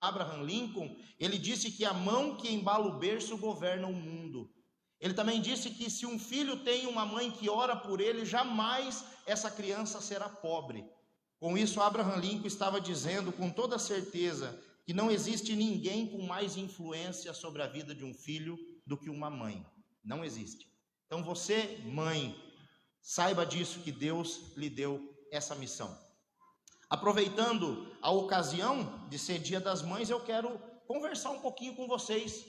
Abraham Lincoln, ele disse que a mão que embala o berço governa o mundo. Ele também disse que se um filho tem uma mãe que ora por ele, jamais essa criança será pobre. Com isso, Abraham Lincoln estava dizendo com toda certeza que não existe ninguém com mais influência sobre a vida de um filho do que uma mãe. Não existe. Então você, mãe, saiba disso, que Deus lhe deu essa missão. Aproveitando a ocasião de ser Dia das Mães, eu quero conversar um pouquinho com vocês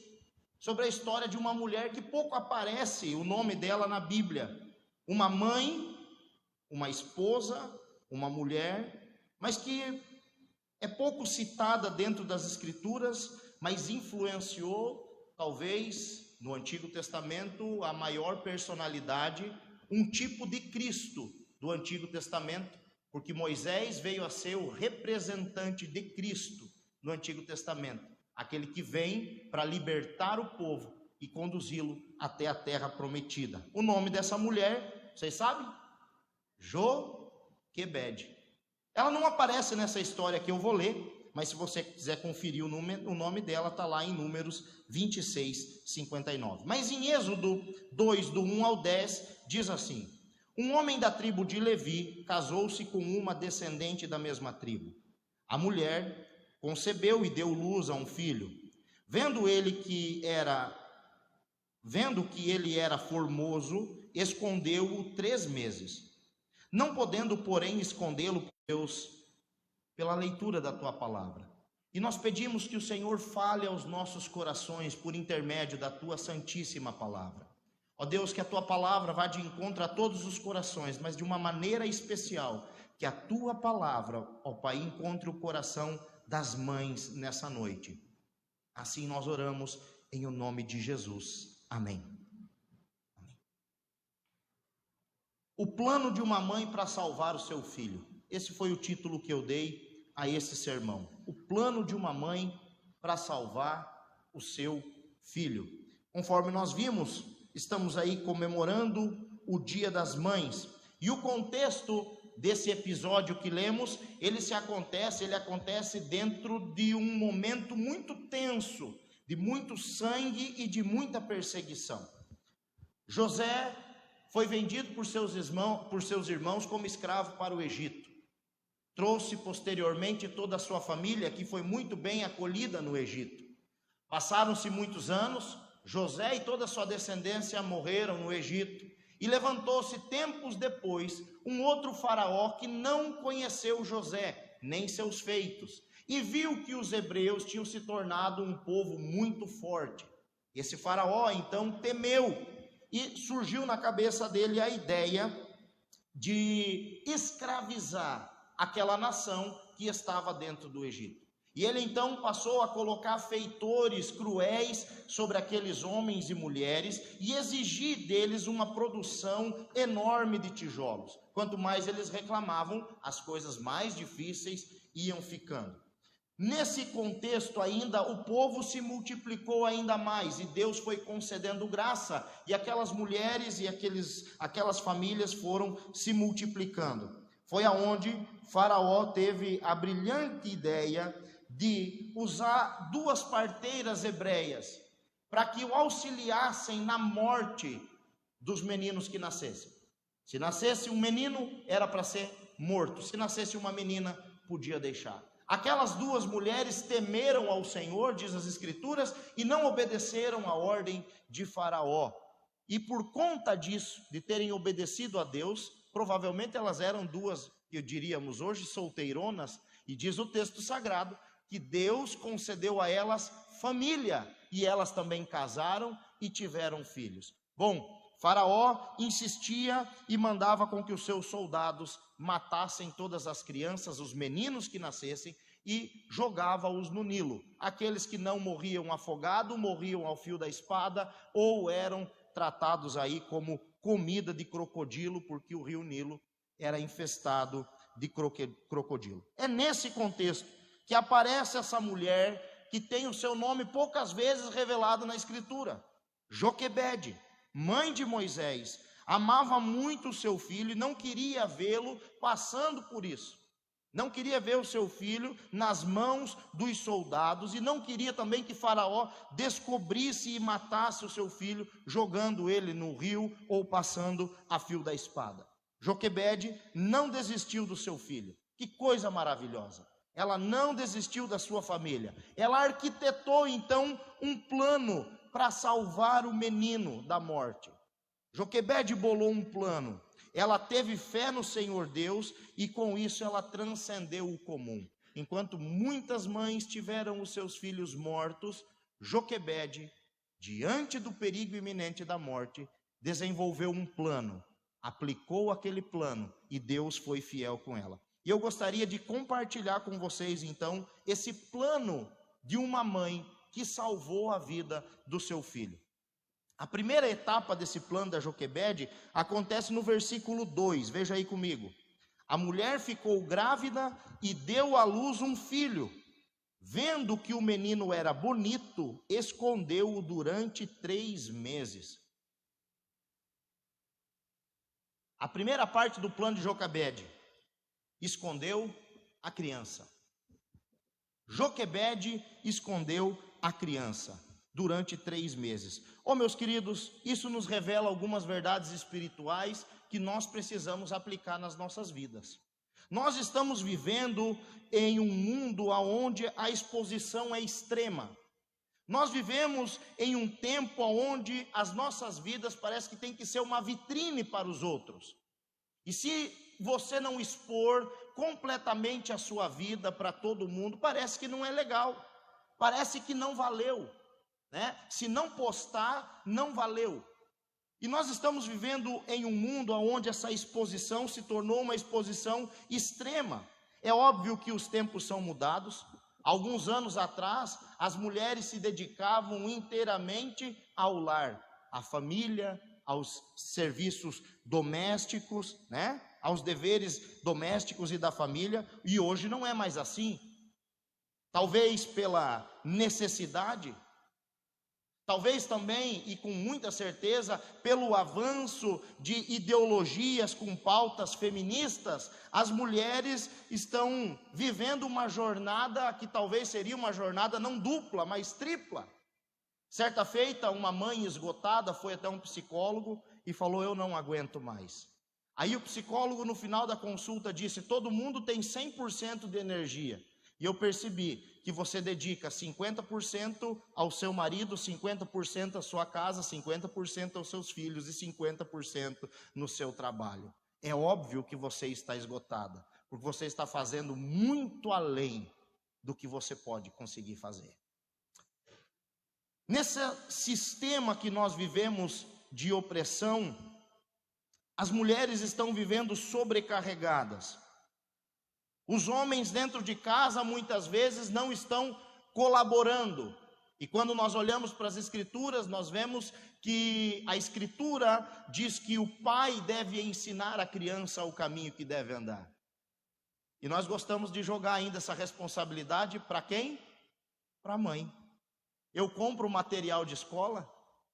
sobre a história de uma mulher que pouco aparece o nome dela na Bíblia. Uma mãe, uma esposa, uma mulher, mas que é pouco citada dentro das Escrituras, mas influenciou, talvez, no Antigo Testamento, a maior personalidade, um tipo de Cristo do Antigo Testamento, porque Moisés veio a ser o representante de Cristo no Antigo Testamento, aquele que vem para libertar o povo e conduzi-lo até a terra prometida. O nome dessa mulher, vocês sabem? Joquebede. Ela não aparece nessa história que eu vou ler, mas se você quiser conferir o nome dela, está lá em Números 26, 59. Mas em Êxodo 2, do 1 ao 10, diz assim: um homem da tribo de Levi casou-se com uma descendente da mesma tribo. A mulher concebeu e deu luz a um filho. Vendo que ele era formoso, escondeu-o 3 meses. Não podendo, porém, escondê-lo, Deus, pela leitura da tua palavra. E nós pedimos que o Senhor fale aos nossos corações por intermédio da tua santíssima palavra. Ó Deus, que a tua palavra vá de encontro a todos os corações, mas de uma maneira especial, que a tua palavra, ó Pai, encontre o coração das mães nessa noite. Assim nós oramos em o nome de Jesus. Amém. Amém. O plano de uma mãe para salvar o seu filho. Esse foi o título que eu dei a esse sermão. O plano de uma mãe para salvar o seu filho. Conforme nós vimos, estamos aí comemorando o Dia das Mães. E o contexto desse episódio que lemos, ele acontece dentro de um momento muito tenso, de muito sangue e de muita perseguição. José foi vendido por seus irmãos como escravo para o Egito. Trouxe posteriormente toda a sua família, que foi muito bem acolhida no Egito. Passaram-se muitos anos, José e toda a sua descendência morreram no Egito, e levantou-se tempos depois um outro faraó que não conheceu José, nem seus feitos, e viu que os hebreus tinham se tornado um povo muito forte. Esse faraó então temeu, e surgiu na cabeça dele a ideia de escravizar aquela nação que estava dentro do Egito. E ele então passou a colocar feitores cruéis sobre aqueles homens e mulheres e exigir deles uma produção enorme de tijolos. Quanto mais eles reclamavam, as coisas mais difíceis iam ficando. Nesse contexto ainda, o povo se multiplicou ainda mais e Deus foi concedendo graça, e aquelas mulheres e aquelas famílias foram se multiplicando. Foi aonde Faraó teve a brilhante ideia de usar 2 parteiras hebreias para que o auxiliassem na morte dos meninos que nascessem. Se nascesse um menino, era para ser morto. Se nascesse uma menina, podia deixar. Aquelas 2 mulheres temeram ao Senhor, diz as Escrituras, e não obedeceram à ordem de Faraó. E por conta disso, de terem obedecido a Deus, provavelmente elas eram 2, que diríamos hoje, solteironas, e diz o texto sagrado que Deus concedeu a elas família, e elas também casaram e tiveram filhos. Bom, Faraó insistia e mandava com que os seus soldados matassem todas as crianças, os meninos que nascessem, e jogava-os no Nilo. Aqueles que não morriam afogados, morriam ao fio da espada, ou eram tratados aí como comida de crocodilo, porque o rio Nilo era infestado de crocodilo. É nesse contexto que aparece essa mulher que tem o seu nome poucas vezes revelado na Escritura. Joquebede, mãe de Moisés, amava muito o seu filho e não queria vê-lo passando por isso. Não queria ver o seu filho nas mãos dos soldados e não queria também que Faraó descobrisse e matasse o seu filho, jogando ele no rio ou passando a fio da espada. Joquebede não desistiu do seu filho. Que coisa maravilhosa! Ela não desistiu da sua família. Ela arquitetou então um plano para salvar o menino da morte. Joquebede bolou um plano. Ela teve fé no Senhor Deus e com isso ela transcendeu o comum. Enquanto muitas mães tiveram os seus filhos mortos, Joquebede, diante do perigo iminente da morte, desenvolveu um plano, aplicou aquele plano e Deus foi fiel com ela. E eu gostaria de compartilhar com vocês então esse plano de uma mãe que salvou a vida do seu filho. A primeira etapa desse plano da Joquebede acontece no versículo 2, veja aí comigo. A mulher ficou grávida e deu à luz um filho. Vendo que o menino era bonito, escondeu-o durante 3 meses. A primeira parte do plano de Joquebede, escondeu a criança. Joquebede escondeu a criança durante 3 meses. Meus queridos, isso nos revela algumas verdades espirituais que nós precisamos aplicar nas nossas vidas. Nós estamos vivendo em um mundo onde a exposição é extrema. Nós vivemos em um tempo onde as nossas vidas parece que tem que ser uma vitrine para os outros. E se você não expor completamente a sua vida para todo mundo, parece que não é legal, parece que não valeu, né? Se não postar, não valeu. E nós estamos vivendo em um mundo onde essa exposição se tornou uma exposição extrema. É óbvio que os tempos são mudados. Alguns anos atrás, as mulheres se dedicavam inteiramente ao lar, à família, aos serviços domésticos, né? Aos deveres domésticos e da família, e hoje não é mais assim. Talvez pela necessidade, talvez também, e com muita certeza, pelo avanço de ideologias com pautas feministas, as mulheres estão vivendo uma jornada que talvez seria uma jornada não dupla, mas tripla. Certa feita, uma mãe esgotada foi até um psicólogo e falou: eu não aguento mais. Aí o psicólogo no final da consulta disse: todo mundo tem 100% de energia. E eu percebi que você dedica 50% ao seu marido, 50% à sua casa, 50% aos seus filhos e 50% no seu trabalho. É óbvio que você está esgotada, porque você está fazendo muito além do que você pode conseguir fazer. Nesse sistema que nós vivemos de opressão, as mulheres estão vivendo sobrecarregadas. Os homens dentro de casa muitas vezes não estão colaborando. E quando nós olhamos para as escrituras, nós vemos que a escritura diz que o pai deve ensinar a criança o caminho que deve andar. E nós gostamos de jogar ainda essa responsabilidade para quem? Para a mãe. Eu compro material de escola,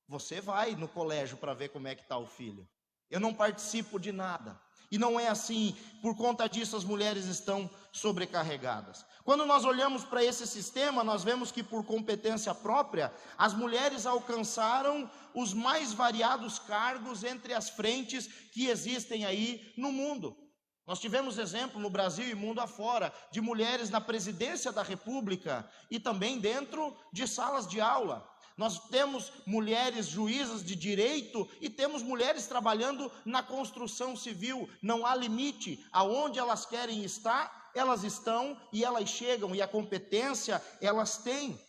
você vai no colégio para ver como é que está o filho. Eu não participo de nada. E não é assim, por conta disso as mulheres estão sobrecarregadas. Quando nós olhamos para esse sistema, nós vemos que por competência própria, as mulheres alcançaram os mais variados cargos entre as frentes que existem aí no mundo. Nós tivemos exemplo no Brasil e mundo afora de mulheres na presidência da República e também dentro de salas de aula. Nós temos mulheres juízas de direito e temos mulheres trabalhando na construção civil. Não há limite. Aonde elas querem estar, elas estão e elas chegam, e a competência elas têm.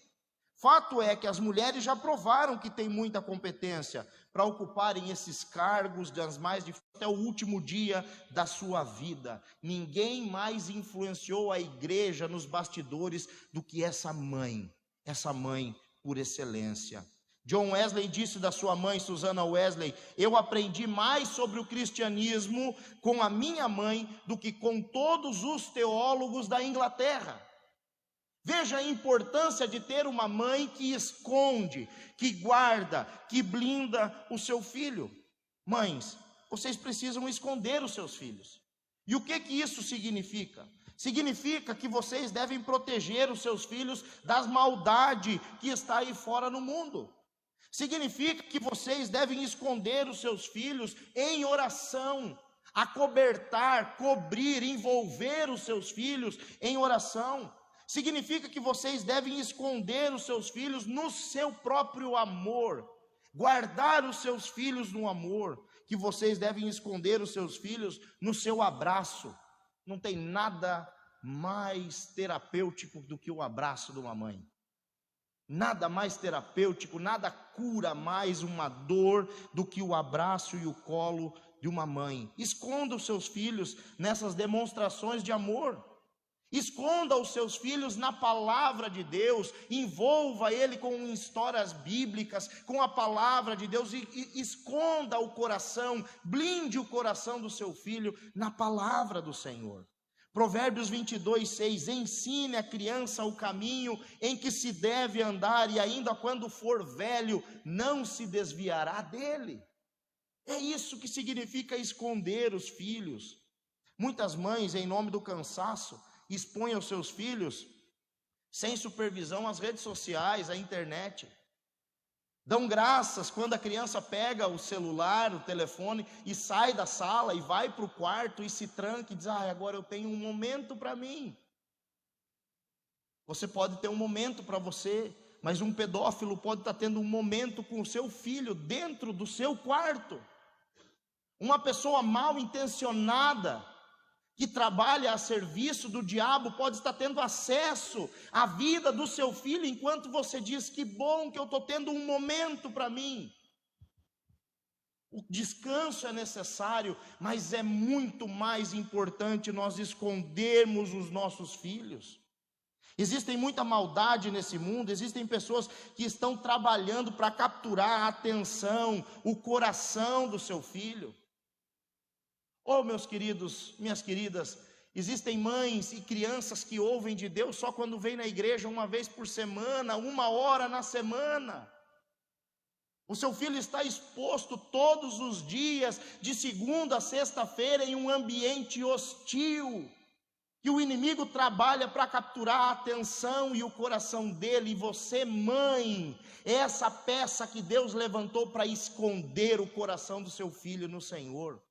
Fato é que as mulheres já provaram que têm muita competência para ocuparem esses cargos das mais até o último dia da sua vida. Ninguém mais influenciou a igreja nos bastidores do que essa mãe por excelência. John Wesley disse da sua mãe, Susana Wesley: eu aprendi mais sobre o cristianismo com a minha mãe do que com todos os teólogos da Inglaterra. Veja a importância de ter uma mãe que esconde, que guarda, que blinda o seu filho. Mães, vocês precisam esconder os seus filhos. E o que isso significa? Significa que vocês devem proteger os seus filhos das maldades que está aí fora no mundo. Significa que vocês devem esconder os seus filhos em oração, acobertar, cobrir, envolver os seus filhos em oração. Significa que vocês devem esconder os seus filhos no seu próprio amor, guardar os seus filhos no amor, que vocês devem esconder os seus filhos no seu abraço. Não tem nada mais terapêutico do que o abraço de uma mãe. Nada mais terapêutico, nada cura mais uma dor do que o abraço e o colo de uma mãe. Esconda os seus filhos nessas demonstrações de amor. Esconda os seus filhos na palavra de Deus, envolva ele com histórias bíblicas, com a palavra de Deus, e esconda o coração, blinde o coração do seu filho na palavra do Senhor. Provérbios 22:6, ensine a criança o caminho em que se deve andar, e ainda quando for velho, não se desviará dele. É isso que significa esconder os filhos. Muitas mães, em nome do cansaço, expõem os seus filhos sem supervisão às redes sociais, à internet. Dão graças quando a criança pega o celular, o telefone e sai da sala e vai para o quarto e se tranca e diz: agora eu tenho um momento para mim. Você pode ter um momento para você, mas um pedófilo pode estar tendo um momento com o seu filho dentro do seu quarto. Uma pessoa mal intencionada que trabalha a serviço do diabo pode estar tendo acesso à vida do seu filho, enquanto você diz: que bom que eu estou tendo um momento para mim. O descanso é necessário, mas é muito mais importante nós escondermos os nossos filhos. Existem muita maldade nesse mundo, existem pessoas que estão trabalhando para capturar a atenção, o coração do seu filho. Oh, meus queridos, minhas queridas, existem mães e crianças que ouvem de Deus só quando vêm na igreja uma vez por semana, 1 hora na semana. O seu filho está exposto todos os dias, de segunda a sexta-feira, em um ambiente hostil, que o inimigo trabalha para capturar a atenção e o coração dele. E você, mãe, é essa peça que Deus levantou para esconder o coração do seu filho no Senhor.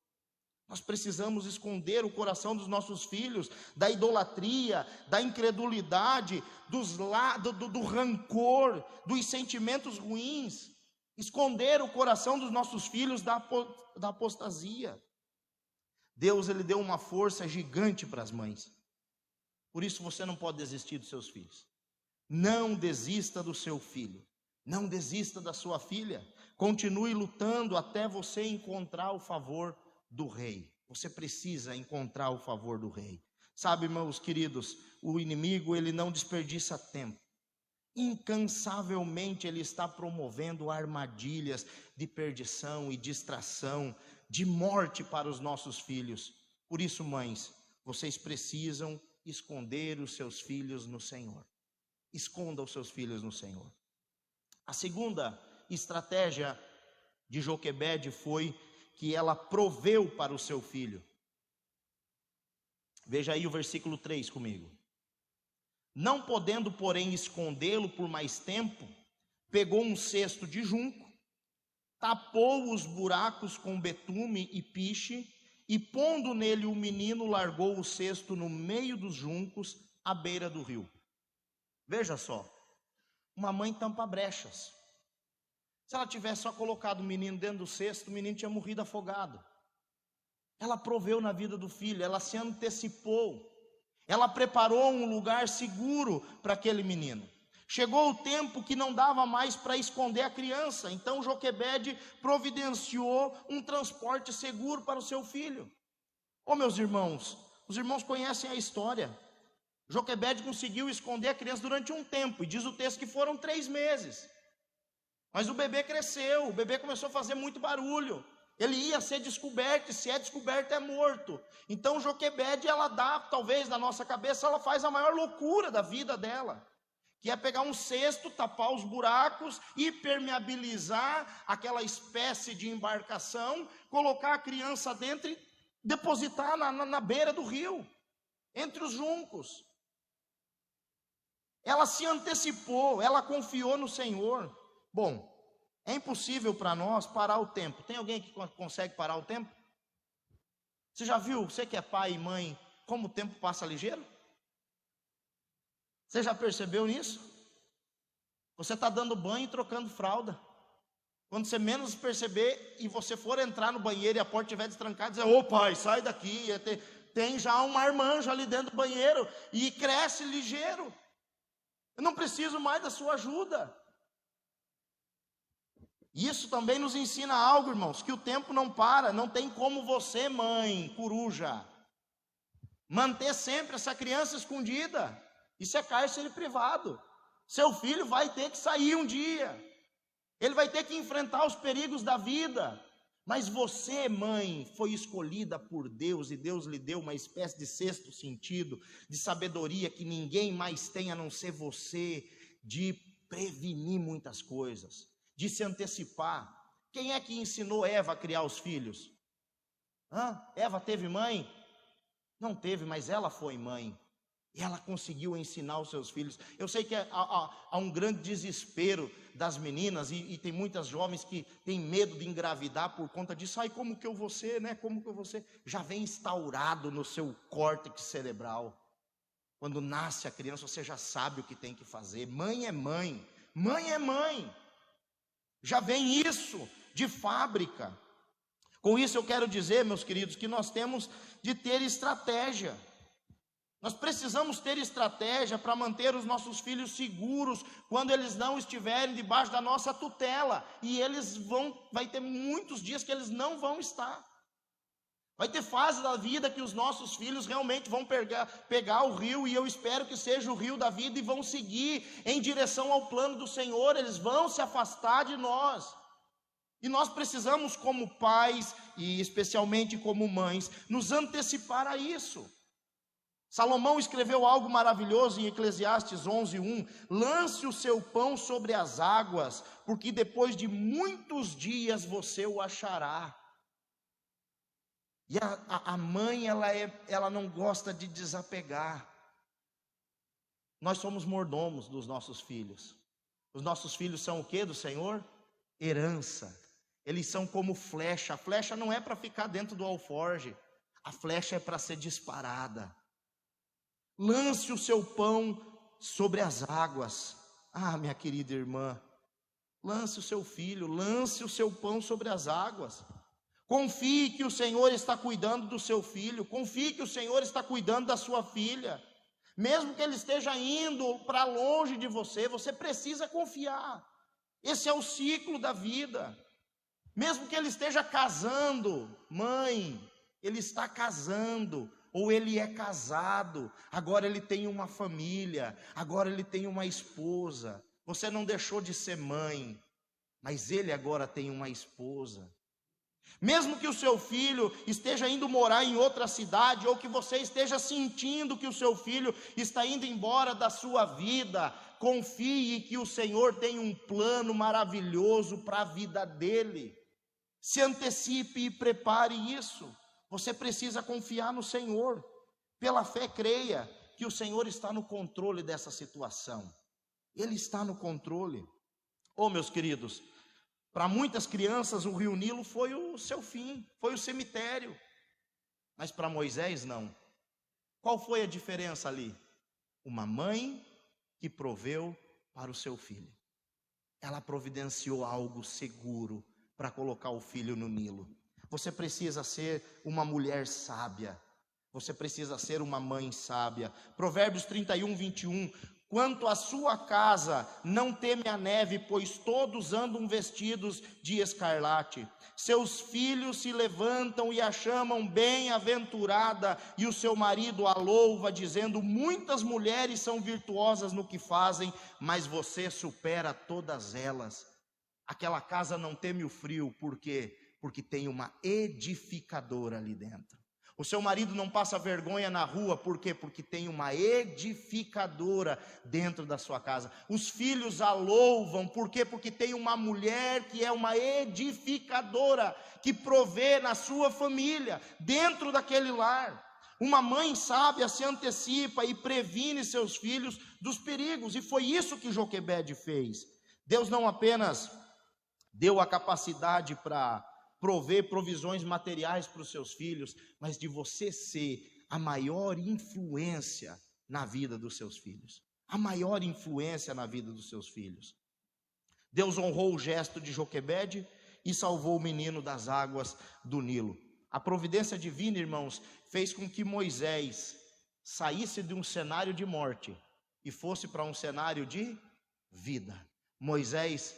Nós precisamos esconder o coração dos nossos filhos da idolatria, da incredulidade, do rancor, dos sentimentos ruins. Esconder o coração dos nossos filhos da apostasia. Deus, ele deu uma força gigante para as mães. Por isso você não pode desistir dos seus filhos. Não desista do seu filho. Não desista da sua filha. Continue lutando até você encontrar o favor do rei. Você precisa encontrar o favor do rei. Sabe, irmãos queridos, o inimigo, ele não desperdiça tempo. Incansavelmente ele está promovendo armadilhas de perdição e distração, de morte para os nossos filhos. Por isso, mães, vocês precisam esconder os seus filhos no Senhor. Esconda os seus filhos no Senhor. A segunda estratégia de Joquebede foi que ela proveu para o seu filho. Veja aí o versículo 3 comigo. Não podendo, porém, escondê-lo por mais tempo, pegou um cesto de junco, tapou os buracos com betume e piche, e pondo nele o menino, largou o cesto no meio dos juncos, à beira do rio. Veja só, uma mãe tampa brechas. Se ela tivesse só colocado o menino dentro do cesto, o menino tinha morrido afogado. Ela proveu na vida do filho, ela se antecipou, ela preparou um lugar seguro para aquele menino. Chegou o tempo que não dava mais para esconder a criança, então Joquebede providenciou um transporte seguro para o seu filho. Oh, meus irmãos, os irmãos conhecem a história. Joquebede conseguiu esconder a criança durante um tempo, e diz o texto que foram 3 meses. Mas o bebê cresceu, o bebê começou a fazer muito barulho. Ele ia ser descoberto, e se é descoberto é morto. Então Joquebede, ela dá, talvez na nossa cabeça, ela faz a maior loucura da vida dela, que é pegar um cesto, tapar os buracos, impermeabilizar aquela espécie de embarcação, colocar a criança dentro e depositar na beira do rio. entre os juncos. Ela se antecipou, ela confiou no Senhor. Bom, é impossível para nós parar o tempo. Tem alguém que consegue parar o tempo? Você já viu, você que é pai e mãe, como o tempo passa ligeiro? Você já percebeu nisso? Você está dando banho e trocando fralda. Quando você menos perceber e você for entrar no banheiro e a porta estiver destrancada, dizer: ô pai, sai daqui. Tem já um marmanjo ali dentro do banheiro e cresce ligeiro. Eu não preciso mais da sua ajuda. Isso também nos ensina algo, irmãos, que o tempo não para. Não tem como você, mãe coruja, manter sempre essa criança escondida. Isso é cárcere privado. Seu filho vai ter que sair um dia. Ele vai ter que enfrentar os perigos da vida. Mas você, mãe, foi escolhida por Deus, e Deus lhe deu uma espécie de sexto sentido, de sabedoria que ninguém mais tem a não ser você, de prevenir muitas coisas, de se antecipar. Quem é que ensinou Eva a criar os filhos? Eva teve mãe? Não teve, mas ela foi mãe. E ela conseguiu ensinar os seus filhos. Eu sei que há um grande desespero das meninas, e tem muitas jovens que têm medo de engravidar por conta disso. Ai, como que eu vou ser, né? Como que eu vou ser? Já vem instaurado no seu córtex cerebral. Quando nasce a criança, você já sabe o que tem que fazer. Mãe é mãe. Mãe é mãe. Já vem isso de fábrica. Com isso eu quero dizer, meus queridos, que nós temos de ter estratégia. Nós precisamos ter estratégia para manter os nossos filhos seguros quando eles não estiverem debaixo da nossa tutela. E vai ter muitos dias que eles não vão estar. Vai ter fases da vida que os nossos filhos realmente vão pegar o rio, e eu espero que seja o rio da vida, e vão seguir em direção ao plano do Senhor. Eles vão se afastar de nós. E nós precisamos, como pais, e especialmente como mães, nos antecipar a isso. Salomão escreveu algo maravilhoso em Eclesiastes 11:1: lance o seu pão sobre as águas, porque depois de muitos dias você o achará. E a mãe, ela não gosta de desapegar. Nós somos mordomos dos nossos filhos. Os nossos filhos são o que do Senhor? Herança. Eles são como flecha. A flecha não é para ficar dentro do alforje. A flecha é para ser disparada. Lance o seu pão sobre as águas. Minha querida irmã, lance o seu filho, lance o seu pão sobre as águas. Confie que o Senhor está cuidando do seu filho. Confie que o Senhor está cuidando da sua filha. Mesmo que ele esteja indo para longe de você, você precisa confiar. Esse é o ciclo da vida. Mesmo que ele esteja casando, mãe, ele está casando, ou ele é casado, agora ele tem uma família, agora ele tem uma esposa. Você não deixou de ser mãe, mas ele agora tem uma esposa. Mesmo que o seu filho esteja indo morar em outra cidade, ou que você esteja sentindo que o seu filho está indo embora da sua vida, confie que o Senhor tem um plano maravilhoso para a vida dele. Se antecipe e prepare isso. Você precisa confiar no Senhor. Pela fé, creia que o Senhor está no controle dessa situação. Ele está no controle. Meus queridos, para muitas crianças o rio Nilo foi o seu fim, foi o cemitério. Mas para Moisés não. Qual foi a diferença ali? Uma mãe que proveu para o seu filho. Ela providenciou algo seguro para colocar o filho no Nilo. Você precisa ser uma mulher sábia. Você precisa ser uma mãe sábia. Provérbios 31:21. Quanto à sua casa, não teme a neve, pois todos andam vestidos de escarlate. Seus filhos se levantam e a chamam bem-aventurada, e o seu marido a louva, dizendo: muitas mulheres são virtuosas no que fazem, mas você supera todas elas. Aquela casa não teme o frio, por quê? Porque tem uma edificadora ali dentro. O seu marido não passa vergonha na rua, por quê? Porque tem uma edificadora dentro da sua casa. Os filhos a louvam, por quê? Porque tem uma mulher que é uma edificadora, que provê na sua família, dentro daquele lar. Uma mãe sábia se antecipa e previne seus filhos dos perigos, e foi isso que Joquebede fez. Deus não apenas deu a capacidade para prover provisões materiais para os seus filhos, mas de você ser a maior influência na vida dos seus filhos. A maior influência na vida dos seus filhos. Deus honrou o gesto de Joquebede e salvou o menino das águas do Nilo. A providência divina, irmãos, fez com que Moisés saísse de um cenário de morte e fosse para um cenário de vida. Moisés,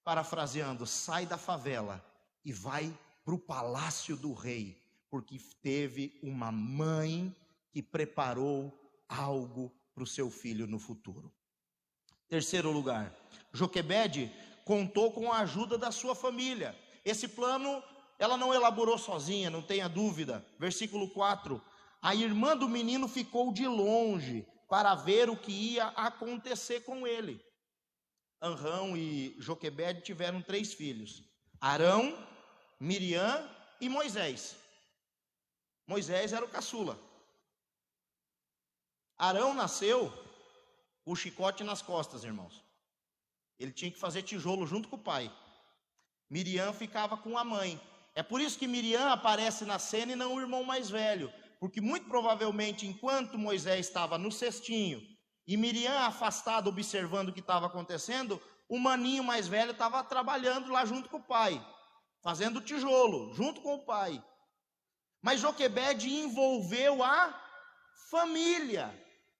parafraseando, sai da favela e vai para o palácio do rei, porque teve uma mãe que preparou algo para o seu filho no futuro. Terceiro lugar, Joquebede contou com a ajuda da sua família. Esse plano ela não elaborou sozinha, não tenha dúvida. Versículo 4, a irmã do menino ficou de longe para ver o que ia acontecer com ele. Arão e Joquebede tiveram 3 filhos, Arão, Miriam e Moisés. Moisés era o caçula. Arão nasceu com o chicote nas costas, irmãos. Ele tinha que fazer tijolo junto com o pai. Miriam ficava com a mãe. É por isso que Miriam aparece na cena e não o irmão mais velho, porque muito provavelmente enquanto Moisés estava no cestinho e Miriam afastada observando o que estava acontecendo, o maninho mais velho estava trabalhando lá junto com o pai, fazendo tijolo junto com o pai. Mas Joquebede envolveu a família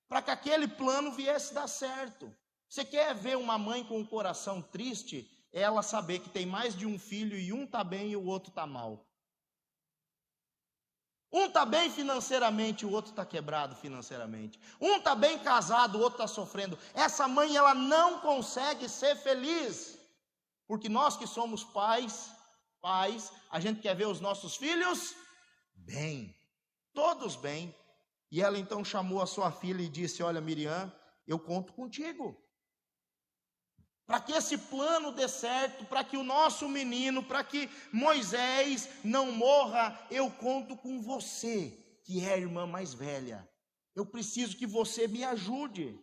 para que aquele plano viesse dar certo. Você quer ver uma mãe com o coração triste? É ela saber que tem mais de um filho e um está bem e o outro está mal. Um está bem financeiramente, o outro está quebrado financeiramente. Um está bem casado, o outro está sofrendo. Essa mãe, ela não consegue ser feliz. Porque nós que somos pais, a gente quer ver os nossos filhos bem, todos bem. E ela então chamou a sua filha e disse, olha Miriam, eu conto contigo. Para que esse plano dê certo, para que o nosso menino, para que Moisés não morra, eu conto com você, que é a irmã mais velha. Eu preciso que você me ajude.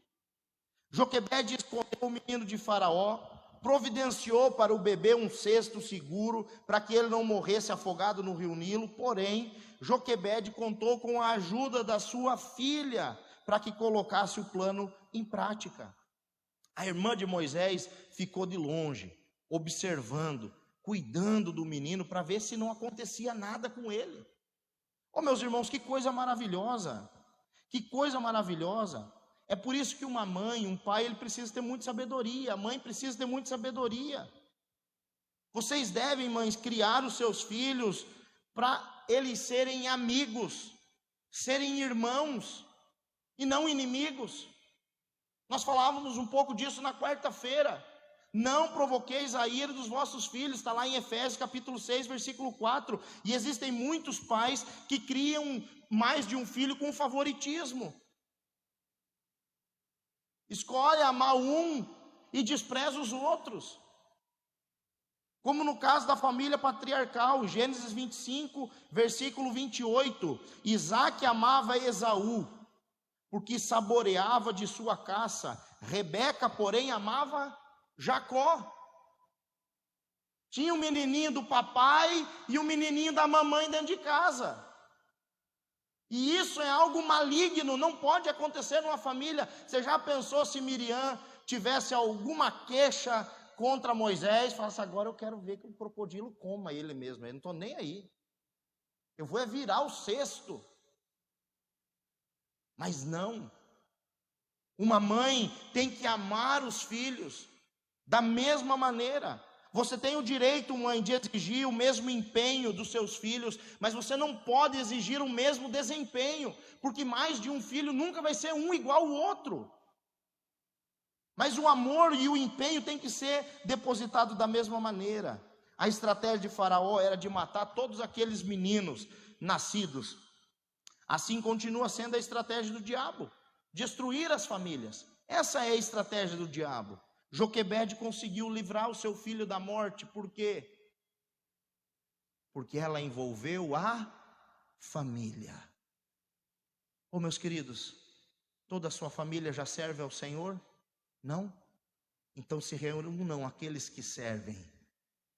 Joquebede escondeu o menino de Faraó, providenciou para o bebê um cesto seguro, para que ele não morresse afogado no rio Nilo. Porém, Joquebede contou com a ajuda da sua filha, para que colocasse o plano em prática. A irmã de Moisés ficou de longe, observando, cuidando do menino, para ver se não acontecia nada com ele. Oh, meus irmãos, que coisa maravilhosa, que coisa maravilhosa. É por isso que uma mãe, um pai, ele precisa ter muita sabedoria, a mãe precisa ter muita sabedoria. Vocês devem, mães, criar os seus filhos para eles serem amigos, serem irmãos e não inimigos. Nós falávamos um pouco disso na quarta-feira. Não provoqueis a ira dos vossos filhos, está lá em Efésios capítulo 6, versículo 4. E existem muitos pais que criam mais de um filho com favoritismo. Escolhe amar um e despreza os outros. Como no caso da família patriarcal, Gênesis 25, versículo 28. Isaac amava Esaú, porque saboreava de sua caça. Rebeca, porém, amava Jacó. Tinha um menininho do papai e um menininho da mamãe dentro de casa. E isso é algo maligno, não pode acontecer numa família. Você já pensou se Miriam tivesse alguma queixa contra Moisés? Falasse, agora eu quero ver que o crocodilo coma ele mesmo, eu não estou nem aí. Eu vou virar o cesto. Mas não. Uma mãe tem que amar os filhos da mesma maneira. Você tem o direito, mãe, de exigir o mesmo empenho dos seus filhos, mas você não pode exigir o mesmo desempenho, porque mais de um filho nunca vai ser um igual ao outro. Mas o amor e o empenho tem que ser depositado da mesma maneira. A estratégia de Faraó era de matar todos aqueles meninos nascidos. Assim continua sendo a estratégia do diabo, destruir as famílias. Essa é a estratégia do diabo. Joquebede conseguiu livrar o seu filho da morte, por quê? Porque ela envolveu a família. Ô meus queridos, toda a sua família já serve ao Senhor? Não? Então se reúnam aqueles que servem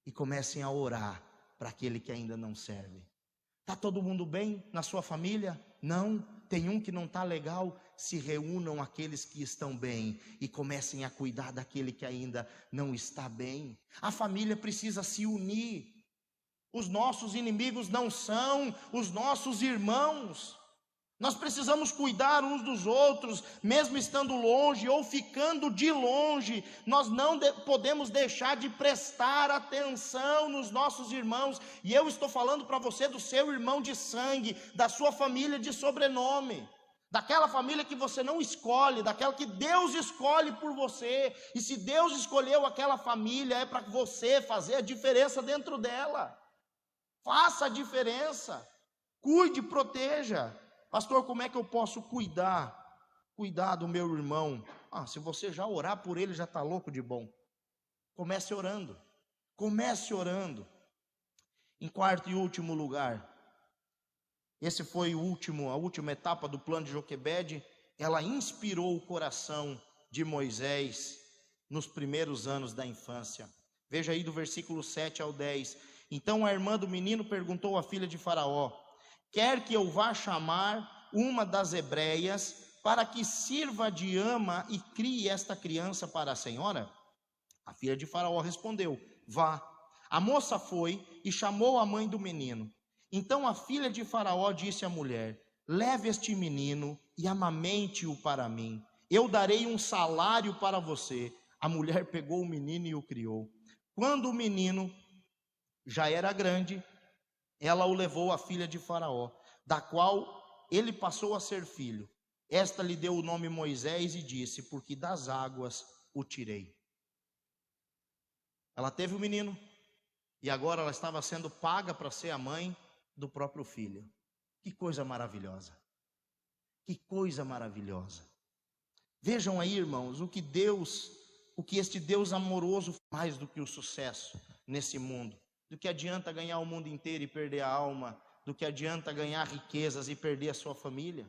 e comecem a orar para aquele que ainda não serve. Está todo mundo bem na sua família? Não. Tem um que não está legal? Se reúnam aqueles que estão bem e comecem a cuidar daquele que ainda não está bem. A família precisa se unir. Os nossos inimigos não são os nossos irmãos. Nós precisamos cuidar uns dos outros, mesmo estando longe ou ficando de longe. Nós não podemos deixar de prestar atenção nos nossos irmãos. E eu estou falando para você do seu irmão de sangue, da sua família de sobrenome, daquela família que você não escolhe, daquela que Deus escolhe por você. E se Deus escolheu aquela família, é para você fazer a diferença dentro dela. Faça a diferença. Cuide, proteja. Pastor, como é que eu posso cuidar do meu irmão? Se você já orar por ele, já está louco de bom. Comece orando. Em quarto e último lugar, esse foi a última etapa do plano de Joquebede. Ela inspirou o coração de Moisés nos primeiros anos da infância. Veja aí do versículo 7 ao 10. Então a irmã do menino perguntou à filha de Faraó: quer que eu vá chamar uma das hebreias para que sirva de ama e crie esta criança para a senhora? A filha de Faraó respondeu: vá. A moça foi e chamou a mãe do menino. Então a filha de Faraó disse à mulher: leve este menino e amamente-o para mim. Eu darei um salário para você. A mulher pegou o menino e o criou. Quando o menino já era grande, ela o levou à filha de Faraó, da qual ele passou a ser filho. Esta lhe deu o nome Moisés e disse: porque das águas o tirei. Ela teve o menino e agora ela estava sendo paga para ser a mãe do próprio filho. Que coisa maravilhosa. Que coisa maravilhosa. Vejam aí, irmãos, o que este Deus amoroso faz mais do que o sucesso nesse mundo. Do que adianta ganhar o mundo inteiro e perder a alma? Do que adianta ganhar riquezas e perder a sua família?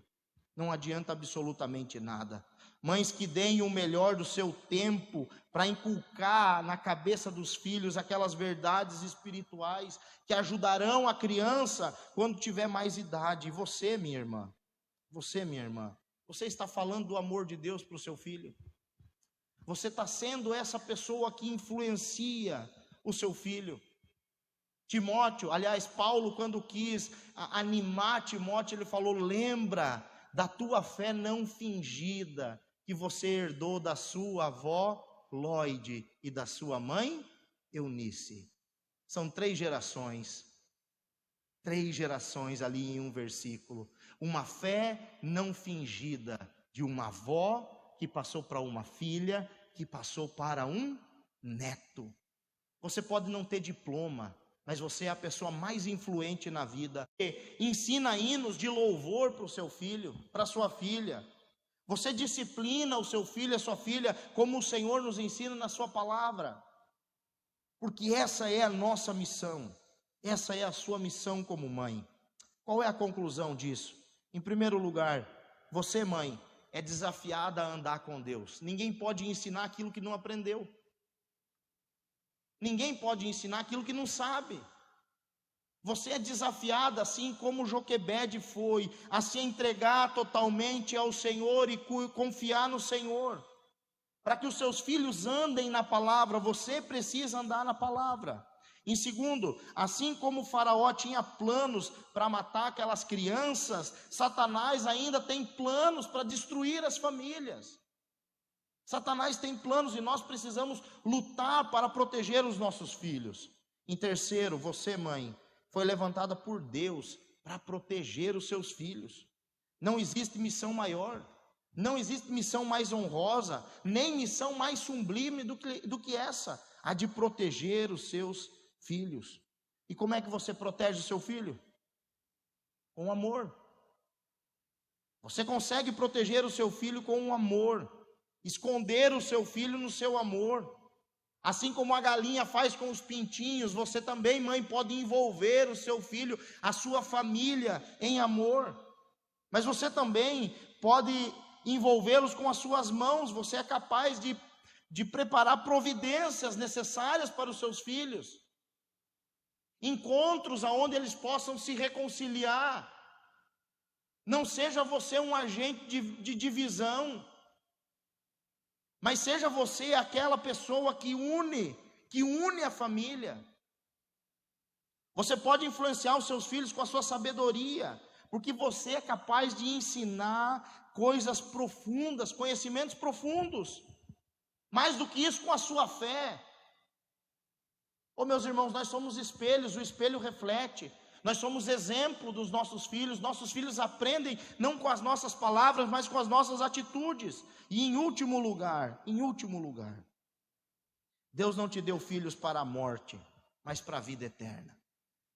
Não adianta absolutamente nada. Mães que deem o melhor do seu tempo para inculcar na cabeça dos filhos aquelas verdades espirituais que ajudarão a criança quando tiver mais idade. E você, minha irmã, você está falando do amor de Deus para o seu filho? Você está sendo essa pessoa que influencia o seu filho? Timóteo, aliás, Paulo, quando quis animar Timóteo, ele falou: lembra da tua fé não fingida, que você herdou da sua avó Lóide e da sua mãe Eunice. São 3 gerações ali em um versículo. Uma fé não fingida de uma avó que passou para uma filha, que passou para um neto. Você pode não ter diploma, mas você é a pessoa mais influente na vida. Ensina hinos de louvor para o seu filho, para a sua filha. Você disciplina o seu filho, a sua filha, como o Senhor nos ensina na sua palavra. Porque essa é a nossa missão. Essa é a sua missão como mãe. Qual é a conclusão disso? Em primeiro lugar, você, mãe, é desafiada a andar com Deus. Ninguém pode ensinar aquilo que não aprendeu. Ninguém pode ensinar aquilo que não sabe. Você é desafiada, assim como Joquebede foi, a se entregar totalmente ao Senhor e confiar no Senhor. Para que os seus filhos andem na palavra, você precisa andar na palavra. Em segundo, assim como o Faraó tinha planos para matar aquelas crianças, Satanás ainda tem planos para destruir as famílias. Satanás tem planos e nós precisamos lutar para proteger os nossos filhos. Em terceiro, você, mãe, foi levantada por Deus para proteger os seus filhos. Não existe missão maior, não existe missão mais honrosa, nem missão mais sublime do que essa, a de proteger os seus filhos. E como é que você protege o seu filho? Com amor. Você consegue proteger o seu filho com amor. Esconder o seu filho no seu amor. Assim como a galinha faz com os pintinhos, você também, mãe, pode envolver o seu filho, a sua família, em amor. Mas você também pode envolvê-los com as suas mãos. Você é capaz de preparar providências necessárias para os seus filhos. Encontros aonde eles possam se reconciliar. Não seja você um agente de divisão, mas seja você aquela pessoa que une a família. Você pode influenciar os seus filhos com a sua sabedoria, porque você é capaz de ensinar coisas profundas, conhecimentos profundos. Mais do que isso, com a sua fé. Meus irmãos, nós somos espelhos, o espelho reflete. Nós somos exemplo dos nossos filhos aprendem não com as nossas palavras, mas com as nossas atitudes. E em último lugar, Deus não te deu filhos para a morte, mas para a vida eterna.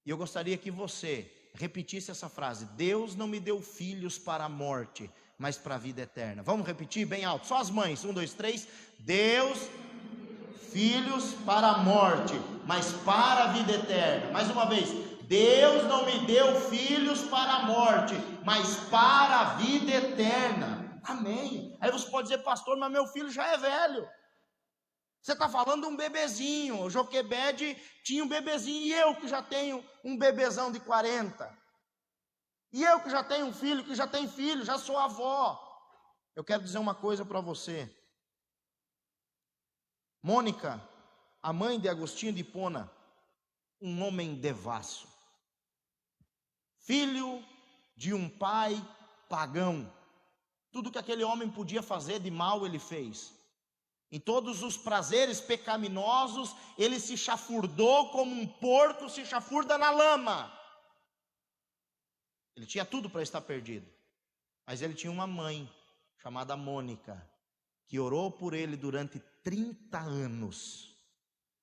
E eu gostaria que você repetisse essa frase: Deus não me deu filhos para a morte, mas para a vida eterna. Vamos repetir bem alto, só as mães, 1, 2, 3. Deus, filhos para a morte, mas para a vida eterna. Mais uma vez: Deus não me deu filhos para a morte, mas para a vida eterna. Amém. Aí você pode dizer: pastor, mas meu filho já é velho. Você está falando de um bebezinho. O Joquebede tinha um bebezinho, e eu que já tenho um bebezão de 40. E eu que já tenho um filho, que já tem filho, já sou avó. Eu quero dizer uma coisa para você. Mônica, a mãe de Agostinho de Hipona, um homem devasso, filho de um pai pagão. Tudo que aquele homem podia fazer de mal, ele fez. Em todos os prazeres pecaminosos, ele se chafurdou como um porco se chafurda na lama. Ele tinha tudo para estar perdido, mas ele tinha uma mãe chamada Mônica, que orou por ele durante 30 anos.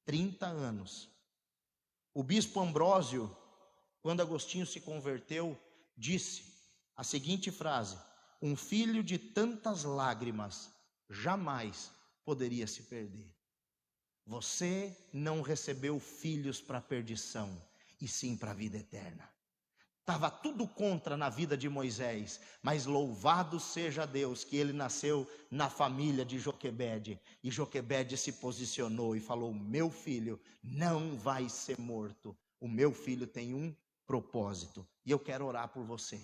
30 anos. O bispo Ambrósio, quando Agostinho se converteu, disse a seguinte frase: um filho de tantas lágrimas jamais poderia se perder. Você não recebeu filhos para a perdição, e sim para a vida eterna. Estava tudo contra na vida de Moisés, mas louvado seja Deus que ele nasceu na família de Joquebede. E Joquebede se posicionou e falou: meu filho não vai ser morto. O meu filho tem um propósito. E eu quero orar por você.